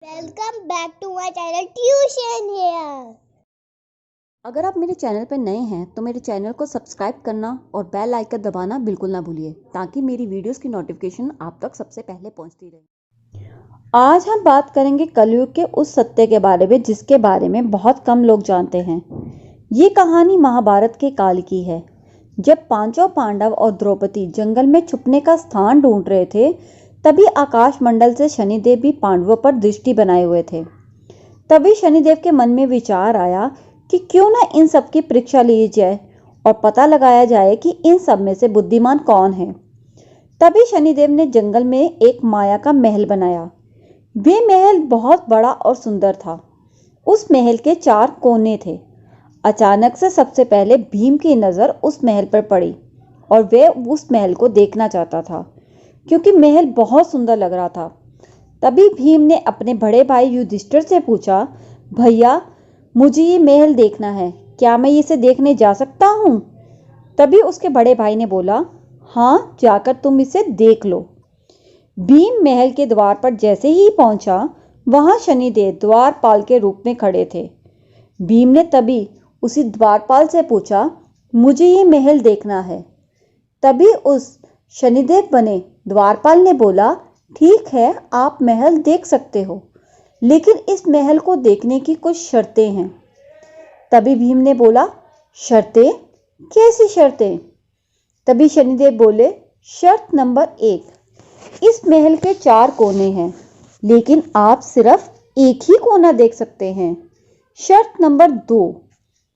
Welcome back to my channel tuition here. अगर आप मेरे चैनल पर नए हैं तो मेरे चैनल को सब्सक्राइब करना और बेल आइकन दबाना बिल्कुल ना भूलिए ताकि मेरी वीडियोस की नोटिफिकेशन आप तक सबसे पहले पहुंचती रहे। आज हम बात करेंगे कलयुग के उस सत्य के बारे में जिसके बारे में बहुत कम लोग जानते हैं। ये कहानी महाभारत के काल की है, जब पांचों पांडव और द्रौपदी जंगल में छुपने का स्थान ढूंढ रहे थे। तभी आकाश मंडल से शनिदेव भी पांडवों पर दृष्टि बनाए हुए थे। तभी शनिदेव के मन में विचार आया कि क्यों ना इन सब की परीक्षा ली जाए और पता लगाया जाए कि इन सब में से बुद्धिमान कौन है। तभी शनिदेव ने जंगल में एक माया का महल बनाया। वे महल बहुत बड़ा और सुंदर था। उस महल के 4 कोने थे। अचानक से सबसे पहले भीम की नज़र उस महल पर पड़ी और वे उस महल को देखना चाहता था क्योंकि महल बहुत सुंदर लग रहा था। तभी भीम ने अपने बड़े भाई युधिष्ठिर से पूछा, भैया मुझे ये महल देखना है, क्या मैं इसे देखने जा सकता हूँ? तभी उसके बड़े भाई ने बोला, हाँ जाकर तुम इसे देख लो। भीम महल के द्वार पर जैसे ही पहुंचा, वहां शनिदेव द्वारपाल के रूप में खड़े थे। भीम ने तभी उसी द्वारपाल से पूछा, मुझे ये महल देखना है। तभी उस शनिदेव बने द्वारपाल ने बोला, ठीक है आप महल देख सकते हो, लेकिन इस महल को देखने की कुछ शर्तें हैं। तभी भीम ने बोला, शर्तें? कैसी शर्तें? तभी शनिदेव बोले, शर्त नंबर 1, इस महल के 4 कोने हैं, लेकिन आप सिर्फ एक ही कोना देख सकते हैं। शर्त नंबर 2,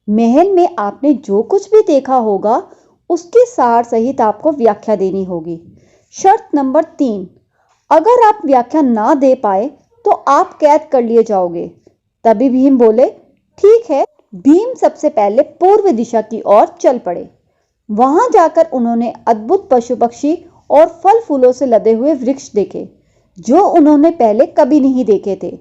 महल में आपने जो कुछ भी देखा होगा उसके सार सहित आपको व्याख्या देनी होगी। शर्त नंबर 3, अगर आप व्याख्या ना दे पाए तो आप कैद कर लिए जाओगे। तभी भीम बोले, ठीक है। भीम सबसे पहले पूर्व दिशा की ओर चल पड़े। वहां जाकर उन्होंने अद्भुत पशु पक्षी और फल फूलों से लदे हुए वृक्ष देखे जो उन्होंने पहले कभी नहीं देखे थे।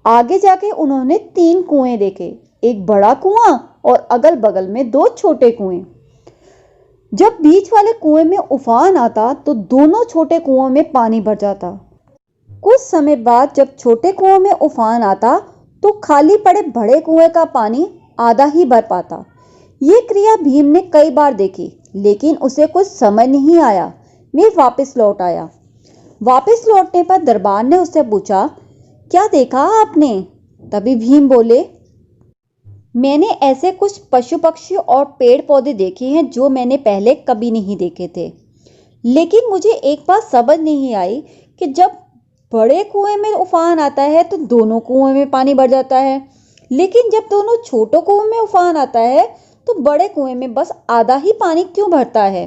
आगे जाके उन्होंने 3 कुएं देखे, एक बड़ा कुआं और अगल बगल में 2 छोटे कुएं। जब बीच वाले कुएं में उफान आता तो दोनों छोटे कुओं में पानी भर जाता। कुछ समय बाद जब छोटे कुओं में उफान आता तो खाली पड़े बड़े कुएं का पानी आधा ही भर पाता। ये क्रिया भीम ने कई बार देखी, लेकिन उसे कुछ समझ नहीं आया। वे वापस लौट आया। वापस लौटने पर दरबार ने उससे पूछा, क्या देखा आपने? तभी भीम बोले, मैंने ऐसे कुछ पशु पक्षी और पेड़ पौधे देखे हैं जो मैंने पहले कभी नहीं देखे थे, लेकिन मुझे एक बात समझ नहीं आई कि जब बड़े कुएं में उफान आता है तो दोनों कुएं में पानी भर जाता है, लेकिन जब दोनों छोटों कुएं में उफान आता है तो बड़े कुएं में बस आधा ही पानी क्यों भरता है?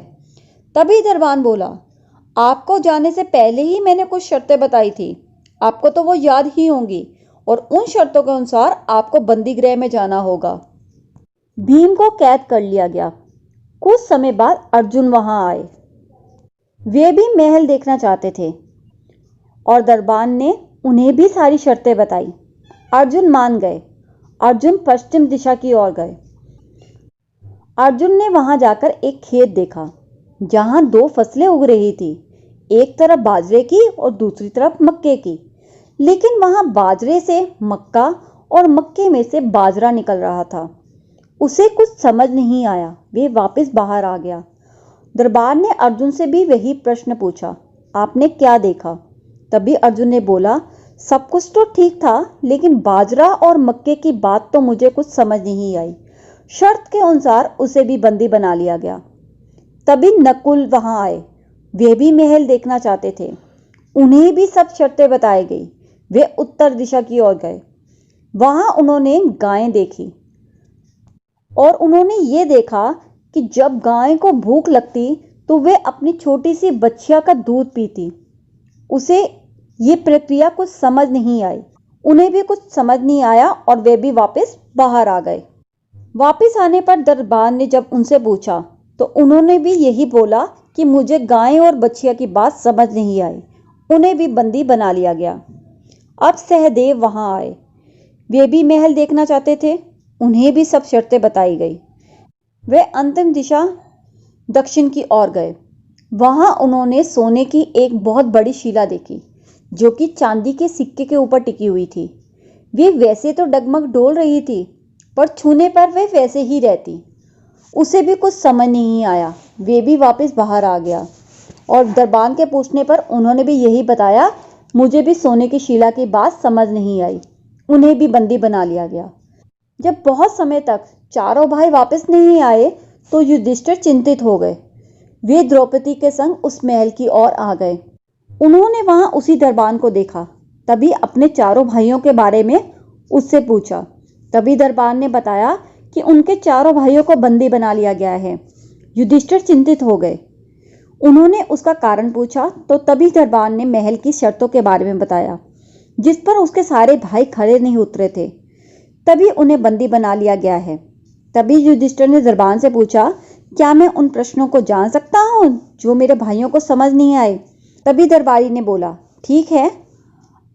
तभी दरबान बोला, आपको जाने से पहले ही मैंने कुछ शर्तें बताई थी, आपको तो वो याद ही होंगी, और उन शर्तों के अनुसार आपको बंदी गृह में जाना होगा। भीम को कैद कर लिया गया। कुछ समय बाद अर्जुन वहां आए। वे भी महल देखना चाहते थे और दरबान ने उन्हें भी सारी शर्तें बताई। अर्जुन मान गए। अर्जुन पश्चिम दिशा की ओर गए। अर्जुन ने वहां जाकर एक खेत देखा जहां 2 फसलें उग रही थी, एक तरफ बाजरे की और दूसरी तरफ मक्के की। लेकिन वहां बाजरे से मक्का और मक्के में से बाजरा निकल रहा था। उसे कुछ समझ नहीं आया। वे वापस बाहर आ गया। दरबार ने अर्जुन से भी वही प्रश्न पूछा, आपने क्या देखा? तभी अर्जुन ने बोला, सब कुछ तो ठीक था, लेकिन बाजरा और मक्के की बात तो मुझे कुछ समझ नहीं आई। शर्त के अनुसार उसे भी बंदी बना लिया गया। तभी नकुल वहां आए। वे भी महल देखना चाहते थे। उन्हें भी सब शर्तें बताई गई। वे उत्तर दिशा की ओर गए। वहां उन्होंने गायें देखी और उन्होंने ये देखा कि जब गाय को भूख लगती तो वे अपनी छोटी सी बच्चिया का दूध पीती। उसे ये प्रक्रिया कुछ समझ नहीं आई। उन्हें भी कुछ समझ नहीं आया और वे भी वापस बाहर आ गए। वापस आने पर दरबार ने जब उनसे पूछा तो उन्होंने भी यही बोला कि मुझे गाय और बच्चिया की बात समझ नहीं आई। उन्हें भी बंदी बना लिया गया। अब सहदेव वहां आए। वे भी महल देखना चाहते थे। उन्हें भी सब शर्तें बताई गई। वे अंतिम दिशा दक्षिण की ओर गए। वहां उन्होंने सोने की एक बहुत बड़ी शिला देखी जो कि चांदी के सिक्के के ऊपर टिकी हुई थी। वे वैसे तो डगमग डोल रही थी, पर छूने पर वे वैसे ही रहती। उसे भी कुछ समझ नहीं आया। वे भी वापस बाहर आ गया और दरबान के पूछने पर उन्होंने भी यही बताया, मुझे भी सोने की शिला की बात समझ नहीं आई। उन्हें भी बंदी बना लिया गया। जब बहुत समय तक चारों भाई वापस नहीं आए तो युधिष्ठिर चिंतित हो गए। वे द्रौपदी के संग उस महल की ओर आ गए। उन्होंने वहां उसी दरबान को देखा। तभी अपने चारों भाइयों के बारे में उससे पूछा। तभी दरबान ने बताया कि उनके चारों भाइयों को बंदी बना लिया गया है। युधिष्ठिर चिंतित हो गए। उन्होंने उसका कारण पूछा तो तभी दरबान ने महल की शर्तों के बारे में बताया, जिस पर उसके सारे भाई खड़े नहीं उतरे थे। तभी उन्हें बंदी बना लिया गया है। तभी युधिष्ठिर ने दरबान से पूछा, क्या मैं उन प्रश्नों को जान सकता हूँ जो मेरे भाइयों को समझ नहीं आए? तभी दरबारी ने बोला, ठीक है,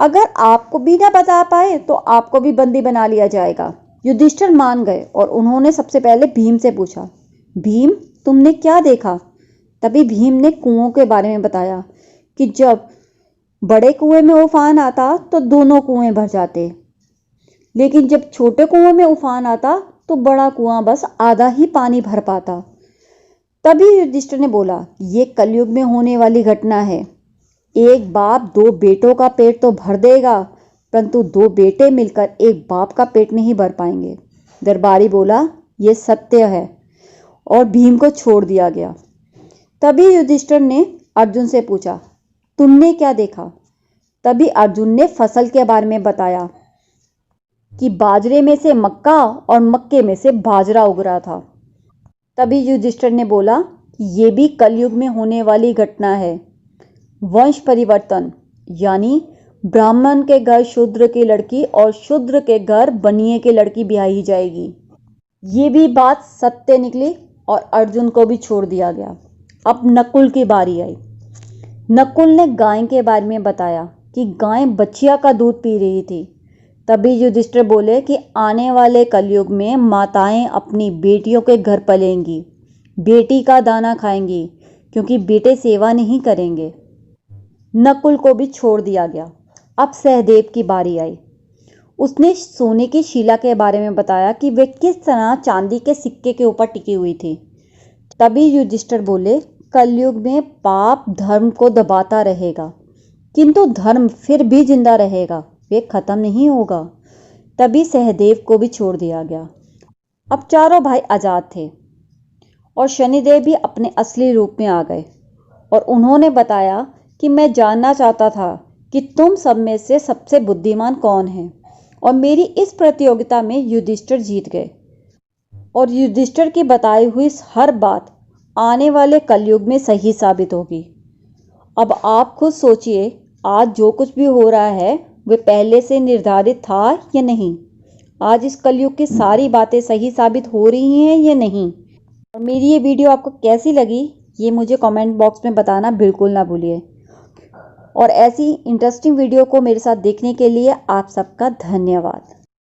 अगर आपको भी ना बता पाए तो आपको भी बंदी बना लिया जाएगा। युधिष्ठिर मान गए और उन्होंने सबसे पहले भीम से पूछा, भीम, तुमने क्या देखा? तभी भीम ने कुओं के बारे में बताया कि जब बड़े कुएं में उफान आता तो दोनों कुएं भर जाते, लेकिन जब छोटे कुएं में उफान आता तो बड़ा कुआं बस आधा ही पानी भर पाता। तभी युधिष्ठिर ने बोला, ये कलयुग में होने वाली घटना है। एक बाप दो बेटों का पेट तो भर देगा, परंतु दो बेटे मिलकर एक बाप का पेट नहीं भर पाएंगे। दरबारी बोला, ये सत्य है, और भीम को छोड़ दिया गया। तभी युधिष्ठिर ने अर्जुन से पूछा, तुमने क्या देखा? तभी अर्जुन ने फसल के बारे में बताया कि बाजरे में से मक्का और मक्के में से बाजरा उग रहा था। तभी युधिष्ठिर ने बोला कि ये भी कलयुग में होने वाली घटना है। वंश परिवर्तन, यानी ब्राह्मण के घर शूद्र की लड़की और शूद्र के घर बनिए की लड़की ब्याही जाएगी। ये भी बात सत्य निकली और अर्जुन को भी छोड़ दिया गया। अब नकुल की बारी आई। नकुल ने गाय के बारे में बताया कि गाय बछिया का दूध पी रही थी। तभी युधिष्ठिर बोले कि आने वाले कलयुग में माताएं अपनी बेटियों के घर पलेंगी, बेटी का दाना खाएंगी, क्योंकि बेटे सेवा नहीं करेंगे। नकुल को भी छोड़ दिया गया। अब सहदेव की बारी आई। उसने सोने की शिला के बारे में बताया कि वे किस तरह चांदी के सिक्के के ऊपर टिकी हुई थी। तभी युधिष्ठिर बोले, कलयुग में पाप धर्म को दबाता रहेगा, किंतु धर्म फिर भी जिंदा रहेगा, वे खत्म नहीं होगा। तभी सहदेव को भी छोड़ दिया गया। अब चारों भाई आजाद थे और शनिदेव भी अपने असली रूप में आ गए और उन्होंने बताया कि मैं जानना चाहता था कि तुम सब में से सबसे बुद्धिमान कौन है, और मेरी इस प्रतियोगिता में युधिष्ठिर जीत गए। और युधिष्ठिर की बताई हुई हर बात आने वाले कलयुग में सही साबित होगी। अब आप खुद सोचिए, आज जो कुछ भी हो रहा है वे पहले से निर्धारित था या नहीं? आज इस कलयुग की सारी बातें सही साबित हो रही हैं या नहीं? और मेरी ये वीडियो आपको कैसी लगी ये मुझे कमेंट बॉक्स में बताना बिल्कुल ना भूलिए। और ऐसी इंटरेस्टिंग वीडियो को मेरे साथ देखने के लिए आप सबका धन्यवाद।